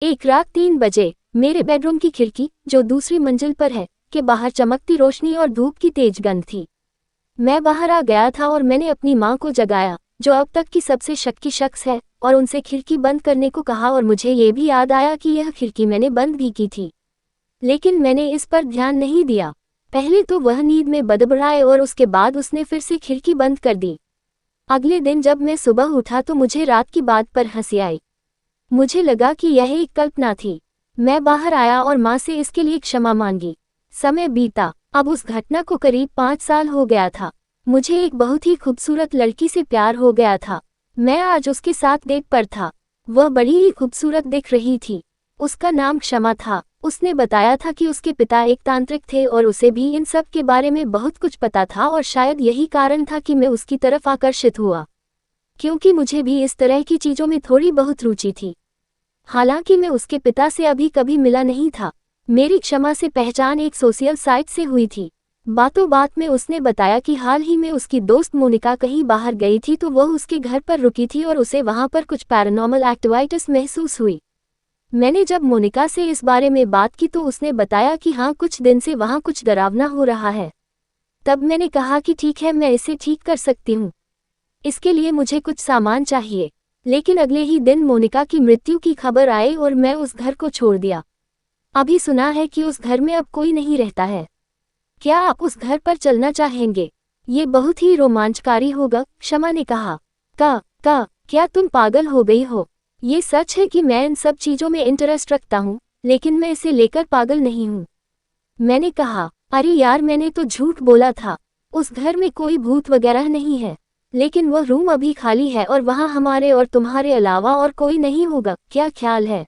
एक रात 3 बजे मेरे बेडरूम की खिड़की, जो दूसरी मंजिल पर है, के बाहर चमकती रोशनी और धूप की तेज गंध थी। मैं बाहर आ गया था और मैंने अपनी माँ को जगाया, जो अब तक की सबसे शक्की शख्स है, और उनसे खिड़की बंद करने को कहा। और मुझे ये भी याद आया कि यह खिड़की मैंने बंद भी की थी, लेकिन मैंने इस पर ध्यान नहीं दिया। पहले तो वह नींद में बड़बड़ाए और उसके बाद उसने फिर से खिड़की बंद कर दी। अगले दिन जब मैं सुबह उठा तो मुझे रात की बात पर हंसी आई। मुझे लगा कि यह एक कल्पना थी। मैं बाहर आया और माँ से इसके लिए क्षमा मांगी। समय बीता, अब उस घटना को करीब 5 साल हो गया था। मुझे एक बहुत ही खूबसूरत लड़की से प्यार हो गया था। मैं आज उसके साथ डेट पर था। वह बड़ी ही खूबसूरत दिख रही थी। उसका नाम क्षमा था। उसने बताया था कि उसके पिता एक तांत्रिक थे और उसे भी इन सब के बारे में बहुत कुछ पता था, और शायद यही कारण था कि मैं उसकी तरफ आकर्षित हुआ, क्योंकि मुझे भी इस तरह की चीज़ों में थोड़ी बहुत रुचि थी। हालांकि मैं उसके पिता से अभी कभी मिला नहीं था। मेरी क्षमा से पहचान एक सोशल साइट से हुई थी। बातों बात में उसने बताया कि हाल ही में उसकी दोस्त मोनिका कहीं बाहर गई थी, तो वह उसके घर पर रुकी थी और उसे वहां पर कुछ पैरानॉर्मल एक्टिविटीज महसूस हुई। मैंने जब मोनिका से इस बारे में बात की तो उसने बताया कि हाँ, कुछ दिन से वहाँ कुछ डरावना हो रहा है। तब मैंने कहा कि ठीक है, मैं इसे ठीक कर सकती हूँ। इसके लिए मुझे कुछ सामान चाहिए। लेकिन अगले ही दिन मोनिका की मृत्यु की खबर आई और मैं उस घर को छोड़ दिया। अभी सुना है कि उस घर में अब कोई नहीं रहता है। क्या आप उस घर पर चलना चाहेंगे? ये बहुत ही रोमांचकारी होगा, क्षमा ने कहा। क्या तुम पागल हो गई हो? ये सच है कि मैं इन सब चीज़ों में इंटरेस्ट रखता हूँ, लेकिन मैं इसे लेकर पागल नहीं हूँ। मैंने कहा, अरे यार, मैंने तो झूठ बोला था। उस घर में कोई भूत वगैरह नहीं है, लेकिन वह रूम अभी खाली है और वहाँ हमारे और तुम्हारे अलावा और कोई नहीं होगा। क्या ख्याल है?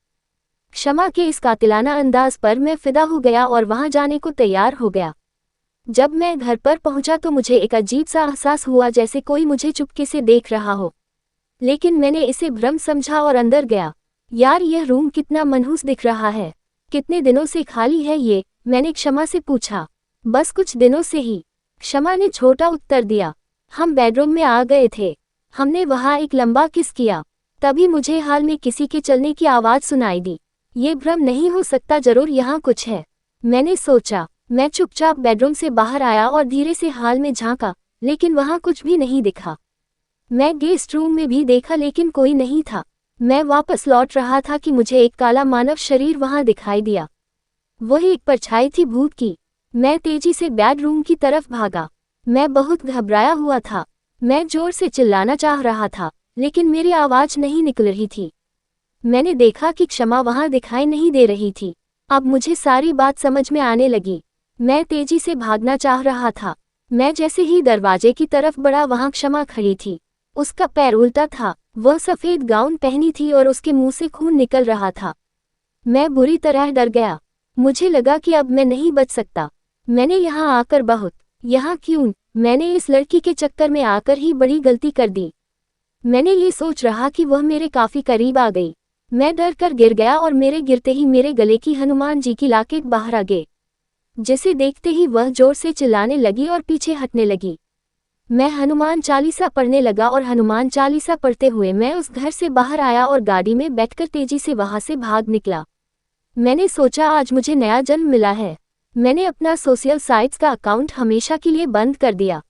क्षमा के इस कातिलाना अंदाज पर मैं फिदा हो गया और वहाँ जाने को तैयार हो गया। जब मैं घर पर पहुंचा तो मुझे एक अजीब सा एहसास हुआ, जैसे कोई मुझे चुपके से देख रहा हो। लेकिन मैंने इसे भ्रम समझा और अंदर गया। यार, यह रूम कितना मनहूस दिख रहा है। कितने दिनों से खाली है ये? मैंने क्षमा से पूछा। बस कुछ दिनों से ही, क्षमा ने छोटा उत्तर दिया। हम बेडरूम में आ गए थे। हमने वहाँ एक लंबा किस किया। तभी मुझे हाल में किसी के चलने की आवाज़ सुनाई दी। ये भ्रम नहीं हो सकता, जरूर यहाँ कुछ है, मैंने सोचा। मैं चुपचाप बेडरूम से बाहर आया और धीरे से हाल में झांका, लेकिन वहाँ कुछ भी नहीं दिखा। मैं गेस्ट रूम में भी देखा, लेकिन कोई नहीं था। मैं वापस लौट रहा था कि मुझे एक काला मानव शरीर वहाँ दिखाई दिया। वह एक परछाई थी भूत की। मैं तेजी से बेडरूम की तरफ भागा। मैं बहुत घबराया हुआ था। मैं जोर से चिल्लाना चाह रहा था, लेकिन मेरी आवाज़ नहीं निकल रही थी। मैंने देखा कि क्षमा वहाँ दिखाई नहीं दे रही थी। अब मुझे सारी बात समझ में आने लगी। मैं तेजी से भागना चाह रहा था। मैं जैसे ही दरवाजे की तरफ बढ़ा, वहाँ क्षमा खड़ी थी। उसका पैर उल्टा था। वह सफ़ेद गाउन पहनी थी और उसके मुंह से खून निकल रहा था। मैं बुरी तरह डर गया। मुझे लगा कि अब मैं नहीं बच सकता। मैंने यहाँ आकर यहाँ क्यों? मैंने इस लड़की के चक्कर में आकर ही बड़ी गलती कर दी। मैंने ये सोच रहा कि वह मेरे काफ़ी करीब आ गई। मैं डर कर गिर गया और मेरे गिरते ही मेरे गले की हनुमान जी की लॉकेट बाहर आ गई, जिसे देखते ही वह जोर से चिल्लाने लगी और पीछे हटने लगी। मैं हनुमान चालीसा पढ़ने लगा और हनुमान चालीसा पढ़ते हुए मैं उस घर से बाहर आया और गाड़ी में बैठकर तेजी से वहां से भाग निकला। मैंने सोचा, आज मुझे नया जन्म मिला है। मैंने अपना सोशल साइट्स का अकाउंट हमेशा के लिए बंद कर दिया।